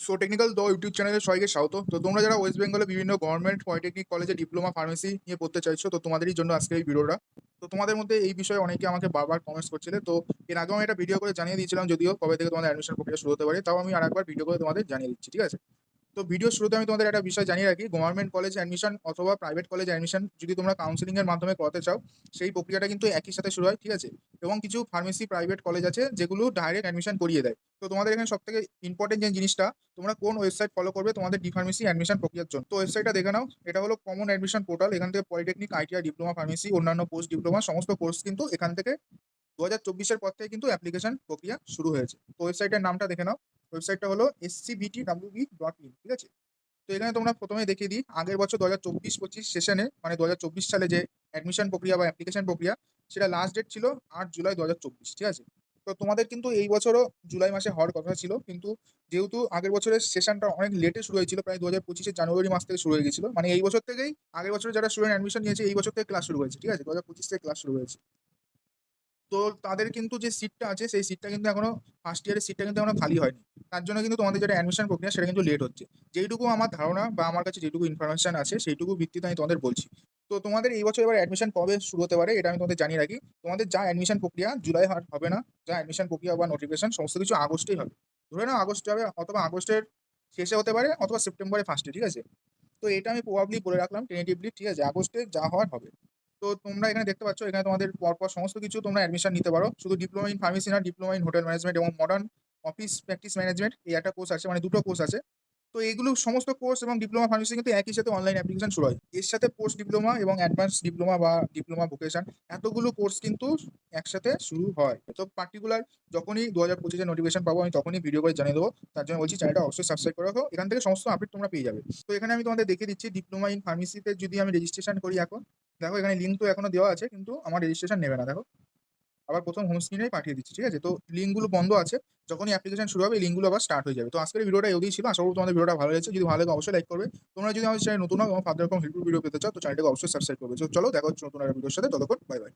So technical দ YouTube চ্যানেলে সবাইকে স্বাগত। তো তোমরা যারা ওয়েস্ট বেঙ্গলে বিভিন্ন গভর্নমেন্ট পলিটেকনিক কলেজে ডিপ্লোমা ফার্মেসি নিয়ে পড়তে চাইছো, তো তোমাদেরই জন্য আজকে এই ভিডিওটা। তো তোমাদের মধ্যে এই বিষয়ে অনেকে আমাকে বারবার কমেন্টস করছিলে। তো এর আগেও আমি একটা ভিডিও করে জানিয়ে দিয়েছিলাম, যদিও কবে থেকে তোমাদের অ্যাডমিশন প্রক্রিয়া শুরু হতে পারে, তাও আমি আরেকবার ভিডিও করে তোমাদের জানিয়ে দিচ্ছি, ঠিক আছে? তো ভিডিও শুরুতে আমি তোমাদের একটা বিষয় জানিয়ে রাখি, গভর্নমেন্ট কলেজ অ্যাডমিশন অথবা প্রাইভেট কলেজ অ্যাডমিশন যদি তোমরা কাউন্সিলিং এর মাধ্যমে করাতে চাও, সেই প্রক্রিয়াটা কিন্তু একই সাথে শুরু হয়, ঠিক আছে? এবং কিছু ফার্মেসি প্রাইভেট কলেজ আছে যেগুলো ডাইরেক্ট অ্যাডমিশন করিয়ে দেয়। তো তোমাদের এখানে সব থেকে ইম্পর্টেন্ট যে জিনিসটা, তোমরা কোন ওয়েবসাইট ফলো করবে তোমাদের ডি ফার্মেসি অ্যাডমিশন প্রক্রিয়ার জন্য। তো ওয়েবসাইটটা দেখে নাও, এটা হলো কমন অ্যাডমিশন পোর্টাল। এখান থেকে পলিটেকনিক, আইটিআই, ডিপ্লোমা ফার্মেসি, অন্যান্য পোস্ট ডিপ্লোমা সমস্ত কোর্স কিন্তু এখান থেকে 2024-এর পর থেকে কিন্তু অ্যাপ্লিকেশন প্রক্রিয়া শুরু হয়েছে। তো ওয়েবসাইটের নামটা দেখে নাও, ওয়েবসাইটটা হলো scbtwb.in, ঠিক আছে? তো এখানে তোমরা প্রথমে দেখিয়ে দিই, আগের বছর 2024-25 সেশনে, মানে 2024 সালে যে অ্যাডমিশন প্রক্রিয়া বা অ্যাপ্লিকেশন প্রক্রিয়া, সেটা লাস্ট ডেট ছিল 8 জুলাই 2024, ঠিক আছে? তো তোমাদের কিন্তু এই বছরও জুলাই মাসে হওয়ার কথা ছিল, কিন্তু যেহেতু আগের বছরের সেশনটা অনেক লেটে শুরু হয়েছিল, প্রায় 2025-এর জানুয়ারি মাস থেকে শুরু হয়ে গেছিল, মানে এই বছর থেকেই আগের বছর যারা স্টুডেন্ট অ্যাডমিশন নিয়েছে এই বছর থেকে ক্লাস শুরু হয়েছে, ঠিক আছে? 2025 থেকে ক্লাস শুরু হয়েছে। তো তাদের কিন্তু যে সিটটা আছে সেই সিটটা কিন্তু এখনো, ফার্স্ট ইয়ারের সিটটা কিন্তু এখনো খালি হয়নি। তার জন্য কিন্তু তোমাদের যেটা অ্যাডমিশন প্রক্রিয়া সেটা কিন্তু লেট হচ্ছে। যেইটুকু আমার ধারণা বা আমার কাছে যেটুকু ইনফরমেশন আছে সেইটুকু ভিত্তিতে আমি তোমাদের বলছি। তো তোমাদের এই বছর এবার অ্যাডমিশন কবে শুরু হতে পারে এটা আমি তোমাদের জানিয়ে রাখি। তোমাদের যা অ্যাডমিশন প্রক্রিয়া জুলাই হবে না, যা অ্যাডমিশন প্রক্রিয়া বা নোটিফিকেশন সমস্ত কিছু আগস্টেই হবে। ধরে নাও আগস্টে হবে, অথবা আগস্টের শেষে হতে পারে, অথবা সেপ্টেম্বরের ফার্স্টে, ঠিক আছে? তো এটা আমি প্রবাবলি বলে রাখলাম টেন্টেটিভলি, ঠিক আছে? আগস্টে যা হওয়ার হবে। তো তোমরা এখানে দেখতে পাচ্ছ, এখানে তোমাদের পরপর সমস্ত কিছু তোমরা অ্যাডমিশন নিতে পারো। শুধু ডিপ্লোমা ইন ফার্মেসি না, ডিপ্লোমা ইন হোটেল ম্যানেজমেন্ট এবং মডার্ন অফিস প্র্যাকটিস ম্যানেজমেন্ট, এই একটা কোর্স আছে, মানে দুটো কোর্স আছে। তো এইগুলো সমস্ত কোর্স এবং ডিপ্লোমা ফার্মেসি কিন্তু একই সাথে অনলাইন অ্যাপ্লিকেশন শুরু হয়। এর সাথে পোস্ট ডিপ্লোমা এবং অ্যাডভান্স ডিপ্লোমা বা ডিপ্লোমা ভোকেশন, এতগুলো কোর্স কিন্তু একসাথে শুরু হয়। তো পার্টিকুলার যখনই 2025-এর নোটিফিকেশন পাবো আমি তখনই ভিডিও করে জানিয়ে দেবো। তার জন্য বলছি চ্যানেলটা অবশ্যই সাবস্ক্রাইব করে রাখো, এখান থেকে সমস্ত আপডেট তোমরা পেয়ে যাবে। তো এখানে আমি তোমাদের দেখিয়ে দিচ্ছি ডিপ্লোমা ইন ফার্মেসিতে যদি আমি রেজিস্ট্রেশন করি এখন, দেখো এখানে লিঙ্ক তো এখনো দেওয়া আছে, কিন্তু আমার রেজিস্ট্রেশন নেবে না। দেখো আবার প্রথম হোম স্ক্রিনেই পাঠিয়ে দিচ্ছি, ঠিক আছে? তো লিঙ্কগুলো বন্ধ আছে, যখনই অ্যাপ্লিকেশন শুরু হবে এই লিঙ্কগুলো আবার স্টার্ট হয়ে যাবে। তো আজকের ভিডিওটা এগিয়ে ছিল, আশা করি তোমাদের ভিডিওটা ভালো লেগেছে। যদি ভালো লাগে অবশ্যই লাইক করবে। তোমরা যদি আমাদের চ্যানেল নতুন হও এবং ফার্দার এরকম হেল্পফুল ভিডিও পেতে চাও তো চ্যানেলটাকে অবশ্যই সাবস্ক্রাইব করবে। তো চলো দেখা হচ্ছে নতুন একটা ভিডিওর সাথে, ততক্ষণ বাই বাই।